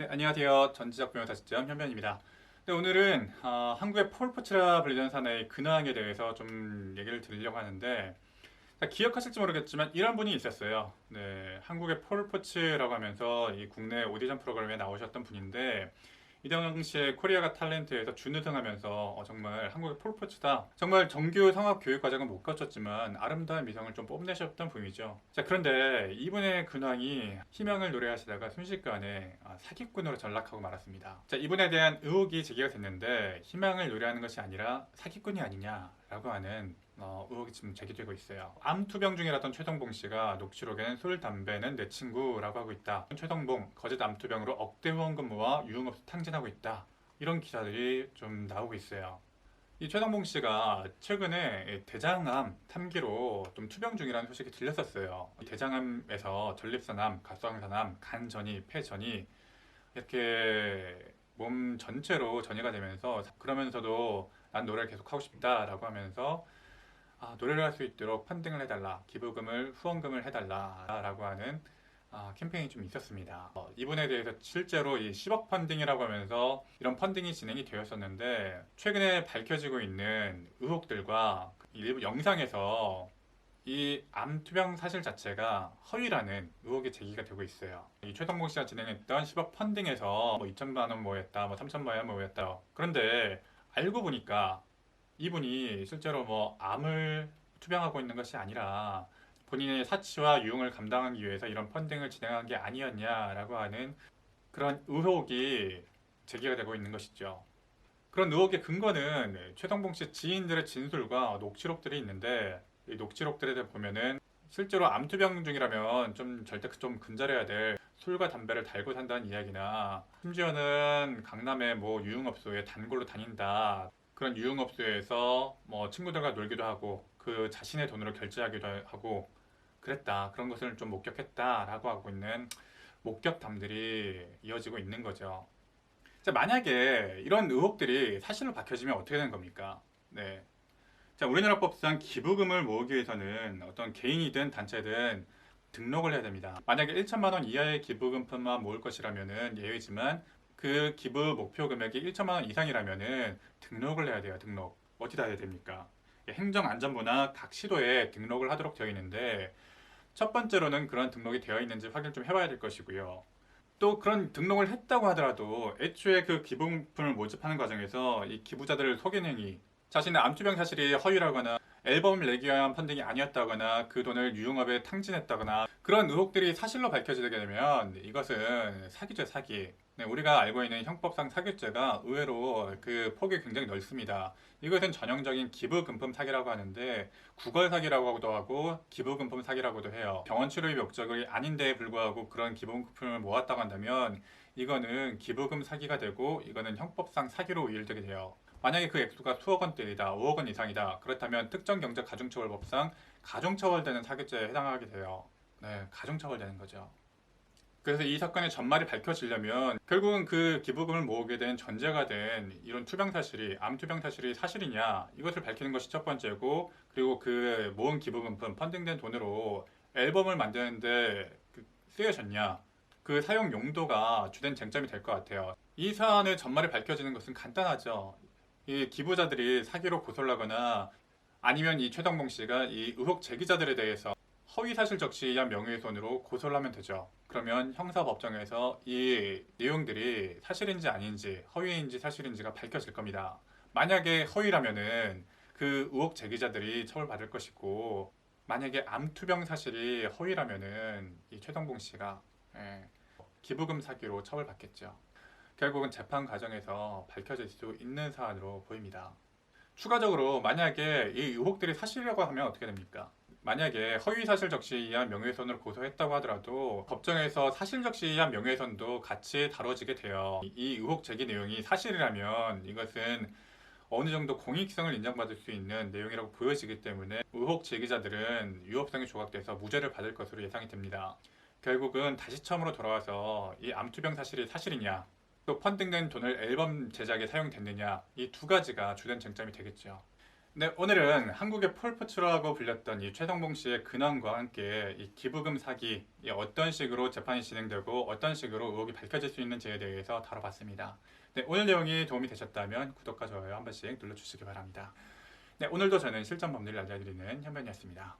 네, 안녕하세요. 전지적 변호사 시점 현변입니다. 네, 오늘은 한국의 폴포츠라 불리는 사나이 근황에 대해서 좀 얘기를 드리려고 하는데 기억하실지 모르겠지만 이런 분이 있었어요. 네, 한국의 폴포츠라고 하면서 이 국내 오디션 프로그램에 나오셨던 분인데 이 당시에 코리아가 탤런트에서 준우승하면서 정말 한국의 폴포츠다. 정말 정규 성악 교육 과정은 못 거쳤지만 아름다운 미성을 좀 뽐내셨던 분이죠. 자, 그런데 이분의 근황이 희망을 노래하시다가 순식간에 사기꾼으로 전락하고 말았습니다. 자, 이분에 대한 의혹이 제기가 됐는데 희망을 노래하는 것이 아니라 사기꾼이 아니냐라고 하는 의혹이 지금 제기되고 있어요. 암투병 중이라던 최성봉 씨가 녹취록에는 술, 담배는 내 친구라고 하고 있다. 최성봉 거짓 암투병으로 억대 후원금 모아 유흥업소 탕진하고 있다. 이런 기사들이 좀 나오고 있어요. 이 최성봉 씨가 최근에 대장암 탐기로 좀 투병 중이라는 소식이 들렸었어요. 이 대장암에서 전립선암, 갑상선암, 간전이, 폐전이 이렇게 몸 전체로 전이가 되면서 그러면서도 난 노래를 계속 하고 싶다라고 하면서 노래를 할 수 있도록 펀딩을 해달라, 기부금을, 후원금을 해달라라고 하는 캠페인이 좀 있었습니다. 이분에 대해서 실제로 이 10억 펀딩이라고 하면서 이런 펀딩이 진행이 되었었는데 최근에 밝혀지고 있는 의혹들과 일부 영상에서 이 암투병 사실 자체가 허위라는 의혹이 제기가 되고 있어요. 이 최성봉 씨가 진행했던 10억 펀딩에서 뭐 2천만 원 모였다, 뭐 3천만 원 모였다. 그런데 알고 보니까 이분이 실제로 뭐 암을 투병하고 있는 것이 아니라 본인의 사치와 유흥을 감당하기 위해서 이런 펀딩을 진행한 게 아니었냐라고 하는 그런 의혹이 제기가 되고 있는 것이죠. 그런 의혹의 근거는 최성봉 씨 지인들의 진술과 녹취록들이 있는데 이 녹취록들에 보면은 실제로 암투병 중이라면 좀 절대 좀 근절해야 될 술과 담배를 달고 산다는 이야기나 심지어는 강남의 뭐 유흥업소에 단골로 다닌다. 그런 유흥업소에서 뭐 친구들과 놀기도 하고 그 자신의 돈으로 결제하기도 하고 그랬다. 그런 것을 좀 목격했다라고 하고 있는 목격담들이 이어지고 있는 거죠. 자, 만약에 이런 의혹들이 사실로 밝혀지면 어떻게 되는 겁니까? 네. 자, 우리나라 법상 기부금을 모으기 위해서는 어떤 개인이든 단체든 등록을 해야 됩니다. 만약에 1천만 원 이하의 기부금만 모을 것이라면은 예외지만 그 기부 목표 금액이 1천만 원 이상이라면은 등록을 해야 돼요. 등록. 어디다 해야 됩니까? 행정안전부나 각 시도에 등록을 하도록 되어 있는데 첫 번째로는 그런 등록이 되어 있는지 확인을 좀 해봐야 될 것이고요. 또 그런 등록을 했다고 하더라도 애초에 그 기부금을 모집하는 과정에서 이 기부자들을 속인 행위, 자신의 암투병 사실이 허위라거나 앨범을 내기 위한 펀딩이 아니었다거나 그 돈을 유흥업에 탕진했다거나 그런 의혹들이 사실로 밝혀지게 되면 이것은 사기죠, 사기. 네, 우리가 알고 있는 형법상 사기죄가 의외로 그 폭이 굉장히 넓습니다. 이것은 전형적인 기부금품 사기라고 하는데 구걸 사기라고도 하고 기부금품 사기라고도 해요. 병원 치료의 목적이 아닌데에 불구하고 그런 기부금품을 모았다고 한다면 이거는 기부금 사기가 되고 이거는 형법상 사기로 이율되게 돼요. 만약에 그 액수가 수억 원대이다, 5억 원 이상이다. 그렇다면 특정경제 가중처벌법상 가중처벌되는 사기죄에 해당하게 돼요. 네, 가중처벌되는 거죠. 그래서 이 사건의 전말이 밝혀지려면 결국은 그 기부금을 모으게 된 전제가 된 이런 투병 사실이 암 투병 사실이 사실이냐 이것을 밝히는 것이 첫 번째고 그리고 그 모은 기부금품 펀딩된 돈으로 앨범을 만드는데 쓰여졌냐 그 사용 용도가 주된 쟁점이 될 것 같아요. 이 사안의 전말이 밝혀지는 것은 간단하죠. 이 기부자들이 사기로 고소를 하거나 아니면 이 최덕봉 씨가 이 의혹 제기자들에 대해서 허위사실 적시에 의한 명예훼손으로 고소를 하면 되죠. 그러면 형사법정에서 이 내용들이 사실인지 아닌지 허위인지 사실인지가 밝혀질 겁니다. 만약에 허위라면은 그 의혹 제기자들이 처벌받을 것이고 만약에 암투병 사실이 허위라면은 이 최동봉 씨가 기부금 사기로 처벌받겠죠. 결국은 재판 과정에서 밝혀질 수 있는 사안으로 보입니다. 추가적으로 만약에 이 의혹들이 사실이라고 하면 어떻게 됩니까? 만약에 허위 사실 적시에 의한 명예훼손을 고소했다고 하더라도 법정에서 사실 적시에 의한 명예훼손도 같이 다뤄지게 돼요. 이 의혹 제기 내용이 사실이라면 이것은 어느 정도 공익성을 인정받을 수 있는 내용이라고 보여지기 때문에 의혹 제기자들은 유업성이 조각돼서 무죄를 받을 것으로 예상이 됩니다. 결국은 다시 처음으로 돌아와서 이 암투병 사실이 사실이냐 또 펀딩된 돈을 앨범 제작에 사용됐느냐 이 두 가지가 주된 쟁점이 되겠죠. 네, 오늘은 한국의 폴포츠라고 불렸던 이 최성봉 씨의 근황과 함께 이 기부금 사기, 이 어떤 식으로 재판이 진행되고 어떤 식으로 의혹이 밝혀질 수 있는지에 대해서 다뤄봤습니다. 네, 오늘 내용이 도움이 되셨다면 구독과 좋아요 한 번씩 눌러주시기 바랍니다. 네, 오늘도 저는 실전 법리를 알려드리는 현변이었습니다.